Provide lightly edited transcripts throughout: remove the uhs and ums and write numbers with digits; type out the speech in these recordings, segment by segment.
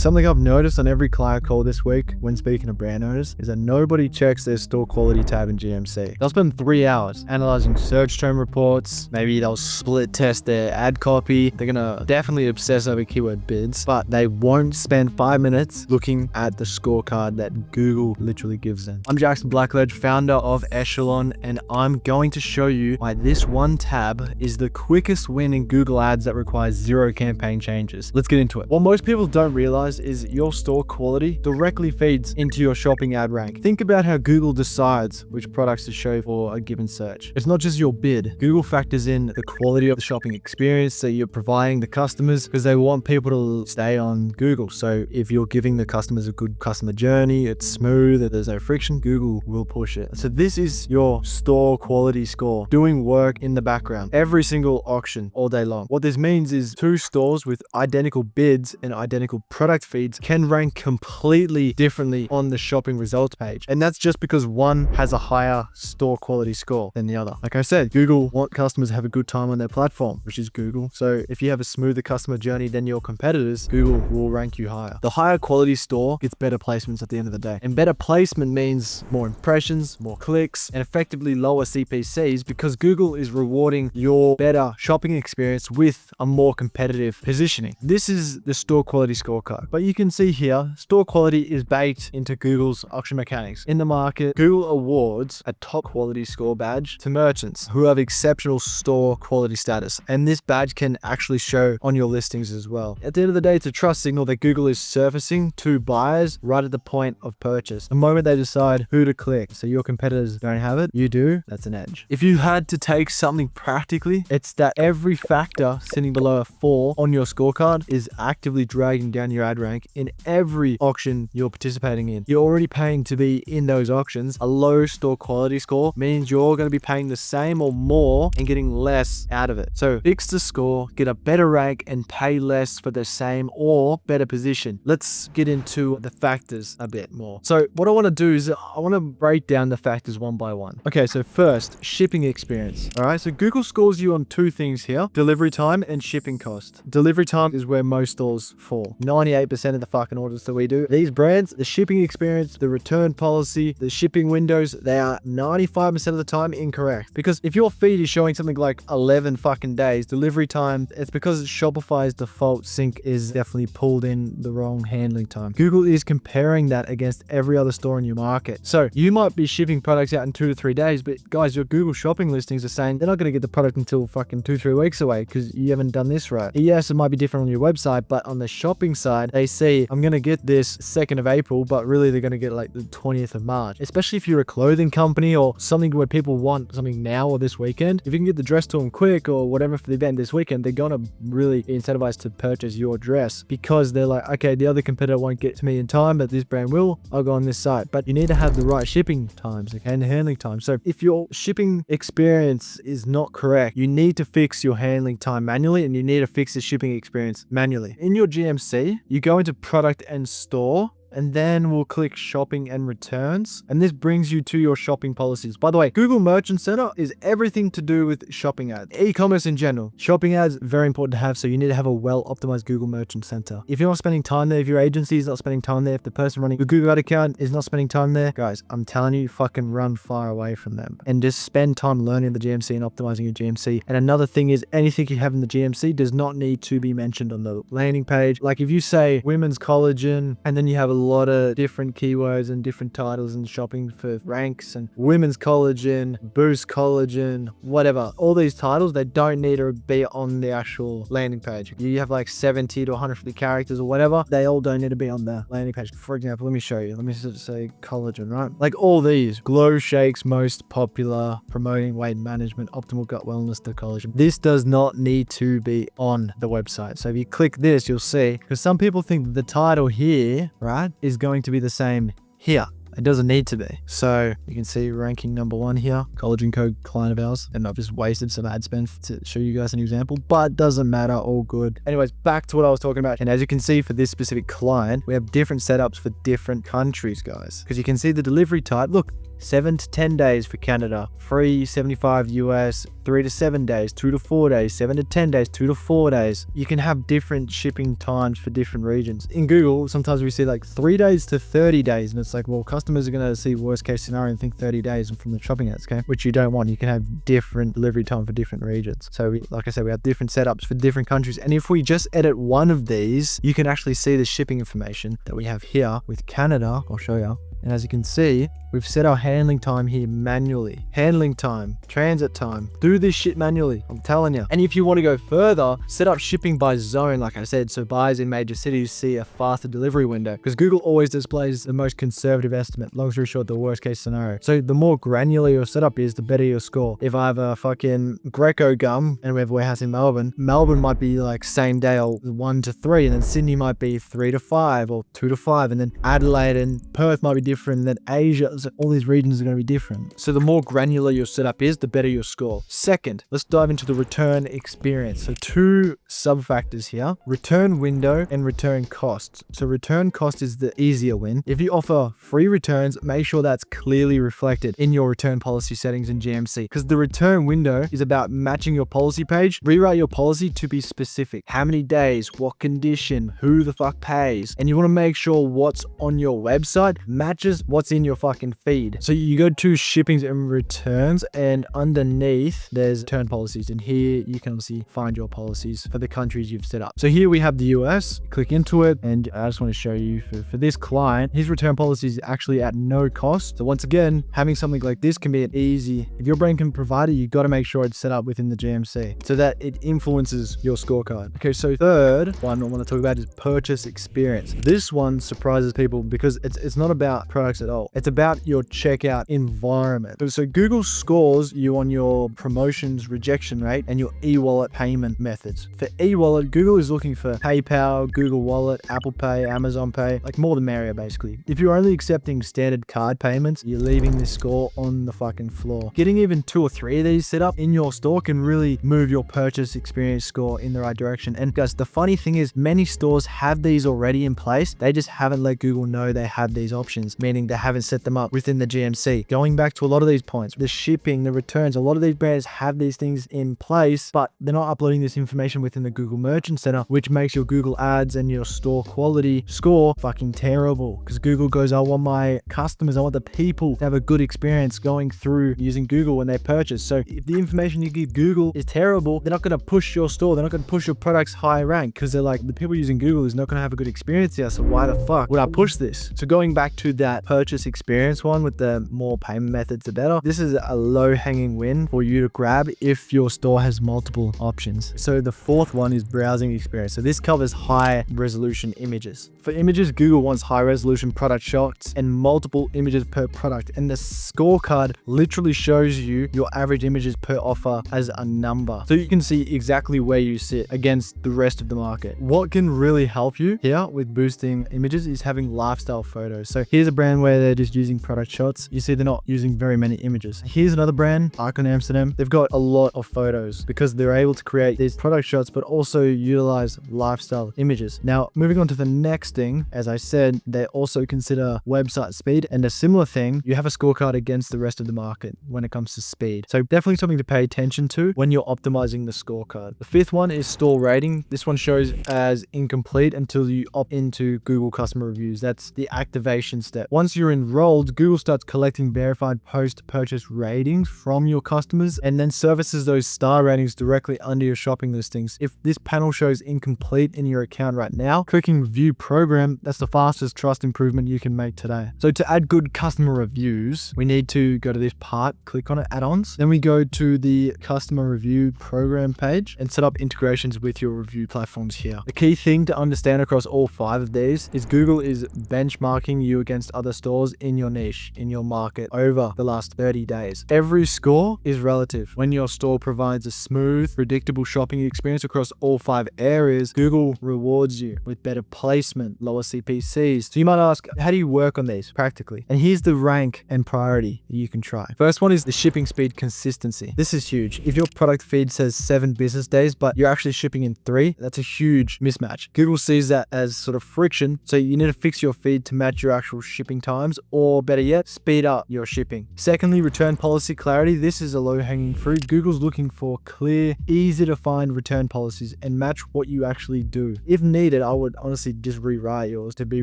Something I've noticed on every client call this week when speaking to brand owners is that nobody checks their store quality tab in GMC. They'll spend 3 hours analyzing search term reports. Maybe they'll split test their ad copy. They're gonna definitely obsess over keyword bids, but they won't spend 5 minutes looking at the scorecard that Google literally gives them. I'm Jackson Blackledge, founder of Echelonn, and I'm going to show you why this one tab is the quickest win in Google Ads that requires 0 campaign changes. Let's get into it. What most people don't realize is your store quality directly feeds into your shopping ad rank. Think about how Google decides which products to show for a given search. It's not just your bid. Google factors in the quality of the shopping experience that you're providing the customers because they want people to stay on Google. So if you're giving the customers a good customer journey, it's smooth, there's no friction, Google will push it. So this is your store quality score doing work in the background every single auction all day long. What this means is 2 stores with identical bids and identical product feeds can rank completely differently on the shopping results page. And that's just because one has a higher store quality score than the other. Like I said, Google want customers to have a good time on their platform, which is Google. So if you have a smoother customer journey than your competitors, Google will rank you higher. The higher quality store gets better placements at the end of the day. And better placement means more impressions, more clicks, and effectively lower CPCs because Google is rewarding your better shopping experience with a more competitive positioning. This is the store quality scorecard. But you can see here, store quality is baked into Google's auction mechanics. In the market, Google awards a top quality score badge to merchants who have exceptional store quality status. And this badge can actually show on your listings as well. At the end of the day, it's a trust signal that Google is surfacing to buyers right at the point of purchase. The moment they decide who to click. So your competitors don't have it, you do, that's an edge. If you had to take something practically, it's that every factor sitting below a 4 on your scorecard is actively dragging down your ad rank in every auction you're participating in. You're already paying to be in those auctions. A low store quality score means you're going to be paying the same or more and getting less out of it. So fix the score, get a better rank, and pay less for the same or better position. Let's get into the factors a bit more. So what I want to do is I want to break down the factors one by one. Okay, so first, shipping experience. All right, so Google scores you on 2 things here: delivery time and shipping cost. Delivery time is where most stores fall. 98% of the fucking orders that we do, these brands, the shipping experience, the return policy, the shipping windows, they are 95% of the time incorrect. Because if your feed is showing something like 11 fucking days, delivery time, it's because Shopify's default sync is definitely pulled in the wrong handling time. Google is comparing that against every other store in your market. So you might be shipping products out in 2 to 3 days, but guys, your Google shopping listings are saying they're not going to get the product until fucking 2-3 weeks away because you haven't done this right. Yes, it might be different on your website, but on the shopping side, they say, I'm going to get this 2nd of April, but really they're going to get like the 20th of March. Especially if you're a clothing company or something where people want something now or this weekend. If you can get the dress to them quick or whatever for the event this weekend, they're going to really be incentivized to purchase your dress because they're like, okay, the other competitor won't get to me in time, but this brand will. I'll go on this site. But you need to have the right shipping times, okay, and handling time. So if your shipping experience is not correct, you need to fix your handling time manually and you need to fix the shipping experience manually. In your GMC, you go into product and store, and then we'll click shopping and returns. And this brings you to your shopping policies. By the way, Google Merchant Center is everything to do with shopping ads. E-commerce in general. Shopping ads, very important to have. So you need to have a well-optimized Google Merchant Center. If you're not spending time there, if your agency is not spending time there, if the person running the Google ad account is not spending time there, guys, I'm telling you, fucking run far away from them. And just spend time learning the GMC and optimizing your GMC. And another thing is anything you have in the GMC does not need to be mentioned on the landing page. Like if you say women's collagen, and then you have a lot of different keywords and different titles and shopping for ranks and women's collagen, boost collagen, whatever. All these titles, they don't need to be on the actual landing page. You have like 70 to 150 characters or whatever. They all don't need to be on the landing page. For example, let me show you. Let me just say collagen, right? Like all these, Glow Shake's most popular, promoting weight management, optimal gut wellness to collagen. This does not need to be on the website. So if you click this, you'll see, because some people think the title here, right, is going to be the same here. It doesn't need to be. So you can see ranking number 1 here, collagen code client of ours. And I've just wasted some ad spend to show you guys an example, but doesn't matter, all good. Anyways, back to what I was talking about. And as you can see for this specific client, we have different setups for different countries, guys. Because you can see the delivery type. Look, 7 to 10 days for Canada, free 75 US, 3 to 7 days, 2 to 4 days, 7 to 10 days, 2 to 4 days. You can have different shipping times for different regions. In Google, sometimes we see like 3 days to 30 days, and it's like, well, customers are going to see worst case scenario and think 30 days from the shopping ads, okay? Which you don't want. You can have different delivery time for different regions. So like I said, we have different setups for different countries. And if we just edit one of these, you can actually see the shipping information that we have here with Canada. I'll show you. And as you can see, we've set our handling time here manually. Handling time, transit time. Do this shit manually, I'm telling you. And if you want to go further, set up shipping by zone, like I said, so buyers in major cities see a faster delivery window, because Google always displays the most conservative estimate, long story short, the worst case scenario. So the more granular your setup is, the better your score. If I have a fucking Greco gum and we have a warehouse in Melbourne might be like same day or 1 to 3, and then Sydney might be 3 to 5 or 2 to 5, and then Adelaide and Perth might be different, and then Asia, so all these regions are going to be different. So the more granular your setup is, the better your score. Second, let's dive into the return experience. So 2 sub factors here: return window and return costs. So return cost is the easier win. If you offer free returns, make sure that's clearly reflected in your return policy settings in GMC, because the return window is about matching your policy page. Rewrite your policy to be specific. How many days, what condition, who the fuck pays, and you want to make sure what's on your website matches what's in your fucking feed. So you go to shippings and returns, and underneath there's return policies, and here you can obviously find your policies for the countries you've set up. So here we have the US. Click into it, and I just want to show you for this client, his return policy is actually at no cost. So once again, having something like this can be an easy, if your brand can provide it, you got to make sure it's set up within the GMC so that it influences your scorecard. Okay, so third one I want to talk about is purchase experience. This one surprises people because it's not about products at all. It's about your checkout environment. So Google scores you on your promotions rejection rate and your e-wallet payment methods. For e-wallet, Google is looking for PayPal, Google Wallet, Apple Pay, Amazon Pay, like more the merrier basically. If you're only accepting standard card payments, you're leaving this score on the fucking floor. Getting even 2 or 3 of these set up in your store can really move your purchase experience score in the right direction. And guys, the funny thing is many stores have these already in place. They just haven't let Google know they have these options, meaning they haven't set them up within the GMC. Going back to a lot of these points, the shipping, the returns, a lot of these brands have these things in place, but they're not uploading this information within the Google Merchant Center, which makes your Google ads and your store quality score fucking terrible. Because Google goes, I want my customers, I want the people to have a good experience going through using Google when they purchase. So if the information you give Google is terrible, they're not going to push your store, they're not going to push your products high rank, because they're like, the people using Google is not going to have a good experience here, so why the fuck would I push this? So going back to that purchase experience one with the more payment methods, the better. This is a low hanging win for you to grab if your store has multiple options. So the fourth one is browsing experience. So this covers high resolution images. For images, Google wants high resolution product shots and multiple images per product. And the scorecard literally shows you your average images per offer as a number. So you can see exactly where you sit against the rest of the market. What can really help you here with boosting images is having lifestyle photos. So here's a brand where they're just using product shots. You see they're not using very many images. Here's another brand, Icon Amsterdam. They've got a lot of photos because they're able to create these product shots, but also utilize lifestyle images. Now, moving on to the next thing, as I said, they also consider website speed, and a similar thing, you have a scorecard against the rest of the market when it comes to speed. So definitely something to pay attention to when you're optimizing the scorecard. The fifth one is store rating. This one shows as incomplete until you opt into Google customer reviews. That's the activation step. Once you're enrolled, Google starts collecting verified post-purchase ratings from your customers and then services those star ratings directly under your shopping listings. If this panel shows incomplete in your account right now, clicking review program, that's the fastest trust improvement you can make today. So to add good customer reviews, we need to go to this part, click on it, add-ons. Then we go to the customer review program page and set up integrations with your review platforms here. The key thing to understand across all 5 of these is Google is benchmarking you against other stores in your niche, in your market over the last 30 days. Every score is relative. When your store provides a smooth, predictable shopping experience across all 5 areas, Google rewards you with better placement, lower CPCs. So you might ask, how do you work on these practically? And here's the rank and priority that you can try. First one is the shipping speed consistency. This is huge. If your product feed says 7 business days, but you're actually shipping in 3, that's a huge mismatch. Google sees that as sort of friction, so you need to fix your feed to match your actual shipping shipping times, or better yet, speed up your shipping. Secondly, return policy clarity. This is a low-hanging fruit. Google's looking for clear, easy to find return policies and match what you actually do. If needed, I would honestly just rewrite yours to be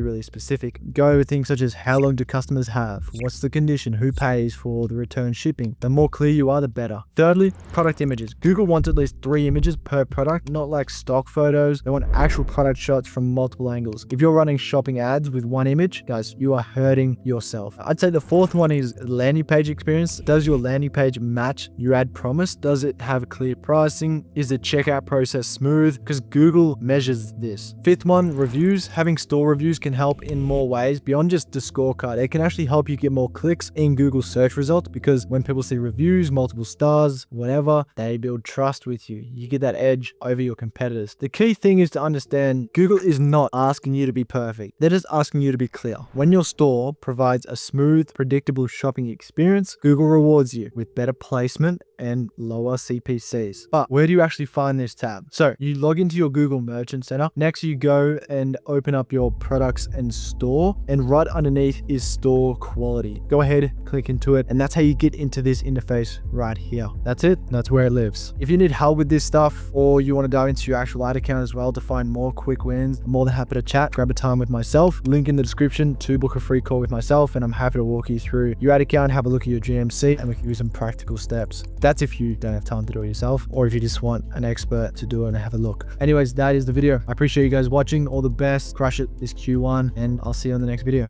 really specific. Go with things such as how long do customers have? What's the condition? Who pays for the return shipping? The more clear you are, the better. Thirdly, product images. Google wants at least 3 images per product, not like stock photos. They want actual product shots from multiple angles. If you're running shopping ads with 1 image, guys, you are hurting yourself. I'd say the fourth one is landing page experience. Does your landing page match your ad promise? Does it have clear pricing? Is the checkout process smooth? Because Google measures this. Fifth one, reviews. Having store reviews can help in more ways beyond just the scorecard. It can actually help you get more clicks in Google search results, because when people see reviews, multiple stars, whatever, they build trust with you. You get that edge over your competitors. The key thing is to understand Google is not asking you to be perfect. They're just asking you to be clear. When your store provides a smooth, predictable shopping experience, Google rewards you with better placement and lower CPCs. But where do you actually find this tab? So you log into your Google Merchant Center. Next, you go and open up your products and store, and right underneath is store quality. Go ahead, click into it, and that's how you get into this interface right here. That's it. That's where it lives. If you need help with this stuff, or you want to dive into your actual ad account as well to find more quick wins, I'm more than happy to chat. Grab a time with myself. Link in the description to book a free call with myself, and I'm happy to walk you through your ad account, have a look at your GMC, and we can do some practical steps. That's if you don't have time to do it yourself, or if you just want an expert to do it and have a look. Anyways, that is the video. I appreciate you guys watching. All the best. Crush it this Q1, and I'll see you on the next video.